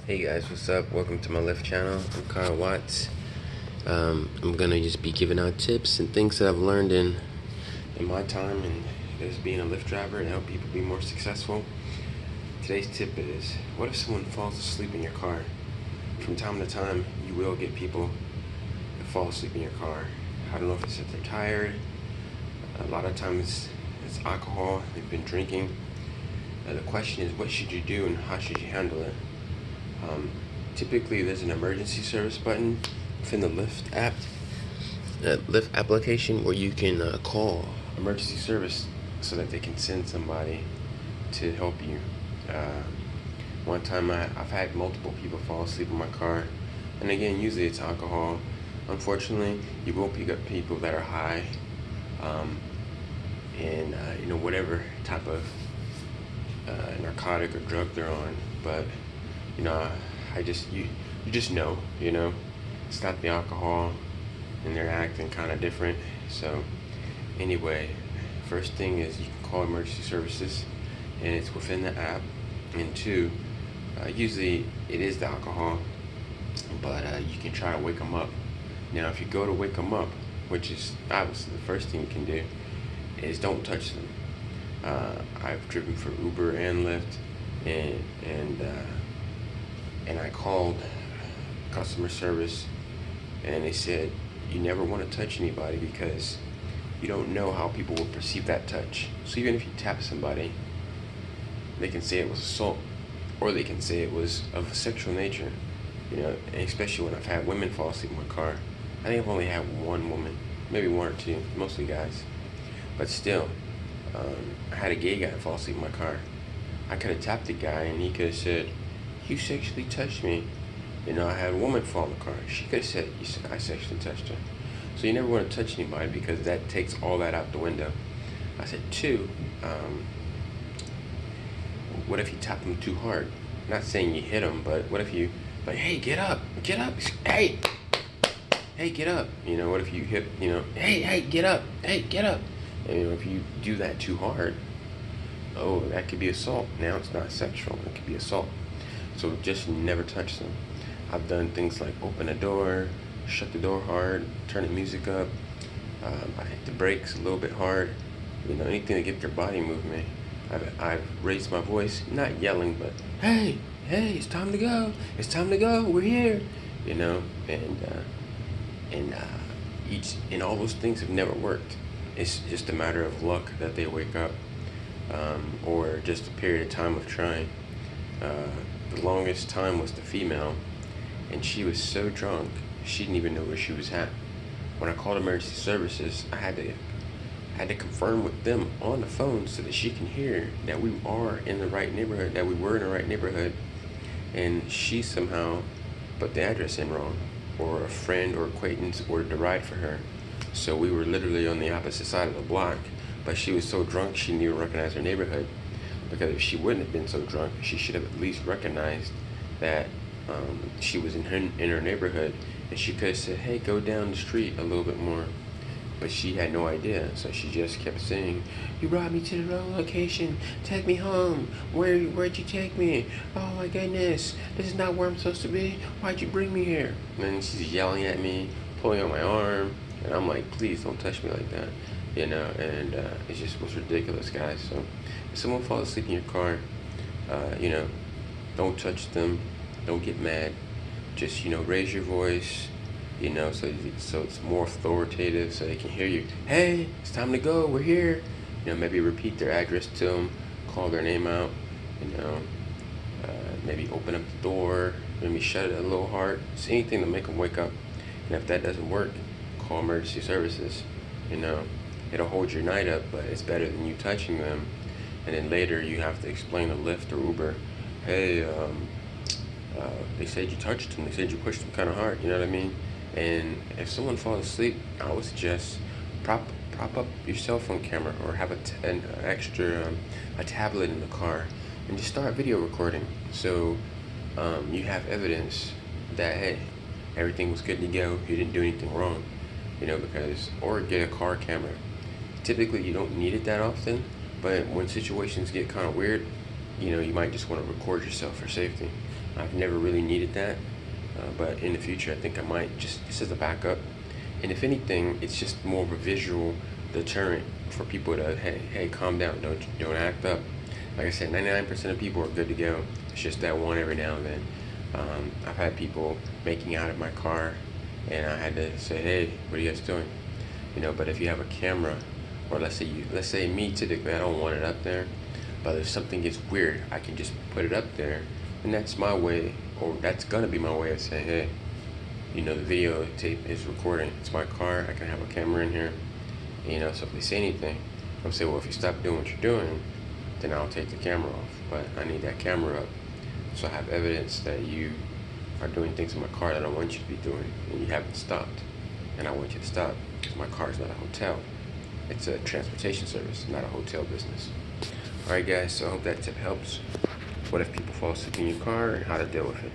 Hey guys, what's up? Welcome to my Lyft channel. I'm Kyle Watts. I'm gonna just be giving out tips and things that I've learned in my time and as being a Lyft driver and help people be more successful. Today's tip is: what if someone falls asleep in your car? From time to time, you will get people that fall asleep in your car. I don't know if it's that they're tired. A lot of times it's alcohol. They've been drinking. The question is, what should you do and how should you handle it? Typically, there's an emergency service button within the Lyft app, Lyft application, where you can call emergency service so that they can send somebody to help you. One time, I've had multiple people fall asleep in my car, and again, usually it's alcohol. Unfortunately, you will pick up people that are high, and whatever type of narcotic or drug they're on, but you just know, it's not the alcohol, and they're acting kind of different. So anyway, first thing is you can call emergency services, and it's within the app. And two, usually it is the alcohol, but you can try to wake them up. Now, if you go to wake them up, which is obviously the first thing you can do, is don't touch them. I've driven for Uber and Lyft, and I called customer service, and they said you never want to touch anybody because you don't know how people will perceive that touch. So even if you tap somebody, they can say it was assault, or they can say it was of a sexual nature. And especially when I've had women fall asleep in my car. I think I've only had one woman, maybe one or two, mostly guys. But still, I had a gay guy fall asleep in my car. I could have tapped the guy, and he could have said, "You sexually touched me." I had a woman fall in the car. She could have said, "I sexually touched her." So you never want to touch anybody because that takes all that out the window. I said, two, what if you tap them too hard? I'm not saying you hit them, but what if you, like, "Hey, get up, hey, get up." What if you hit, "Hey, get up, get up." And if you do that too hard, oh, that could be assault. Now it's not sexual, it could be assault. So just never touch them. I've done things like open a door, shut the door hard, turn the music up. I hit the brakes a little bit hard. Anything to get their body movement. I've raised my voice, not yelling, but hey, it's time to go. It's time to go. We're here. And all those things have never worked. It's just a matter of luck that they wake up, or just a period of time of trying. The longest time was the female, and she was so drunk she didn't even know where she was at. When I called emergency services, I had to confirm with them on the phone so that she can hear that we are in the right neighborhood, that we were in the right neighborhood, and she somehow put the address in wrong, or a friend or acquaintance ordered a ride for her. So we were literally on the opposite side of the block, but she was so drunk she didn't even recognize her neighborhood. Because if she wouldn't have been so drunk, she should have at least recognized that she was in her neighborhood, and she could have said, "Hey, go down the street a little bit more." But she had no idea, so she just kept saying, "You brought me to the wrong location. Take me home. Where'd you take me? Oh my goodness, this is not where I'm supposed to be. Why'd you bring me here?" And then she's yelling at me, pulling on my arm, and I'm like, "Please don't touch me like that." And it just was ridiculous, guys. So if someone falls asleep in your car, don't touch them, don't get mad, just raise your voice, so it's more authoritative, so they can hear you. "Hey, it's time to go, we're here." Maybe repeat their address to them, call their name out, maybe open up the door, maybe shut it a little hard. It's anything to make them wake up. And if that doesn't work, call emergency services. It'll hold your night up, but it's better than you touching them. And then later you have to explain to Lyft or Uber, "Hey, they said you touched them. They said you pushed them kind of hard." You know what I mean? And if someone falls asleep, I would suggest prop up your cell phone camera, or have an extra a tablet in the car, and just start video recording. So you have evidence that, hey, everything was good to go. You didn't do anything wrong. Or get a car camera. Typically, you don't need it that often, but when situations get kind of weird, you might just want to record yourself for safety. I've never really needed that, but in the future, I think I might, just as a backup. And if anything, it's just more of a visual deterrent for people to, hey, calm down, don't act up. Like I said, 99% of people are good to go. It's just that one every now and then. I've had people making out of my car, and I had to say, hey, what are you guys doing? But if you have a camera, or let's say me typically, I don't want it up there, but if something gets weird, I can just put it up there, and that's my way, or that's gonna be my way of saying, hey, the video tape is recording. It's my car. I can have a camera in here. So if they say anything, I'll say, well, if you stop doing what you're doing, then I'll take the camera off. But I need that camera up, so I have evidence that you are doing things in my car that I want you to be doing, and you haven't stopped. And I want you to stop, because my car is not a hotel. It's a transportation service, not a hotel business. Alright guys, so I hope that tip helps. What if people fall asleep in your car, and how to deal with it.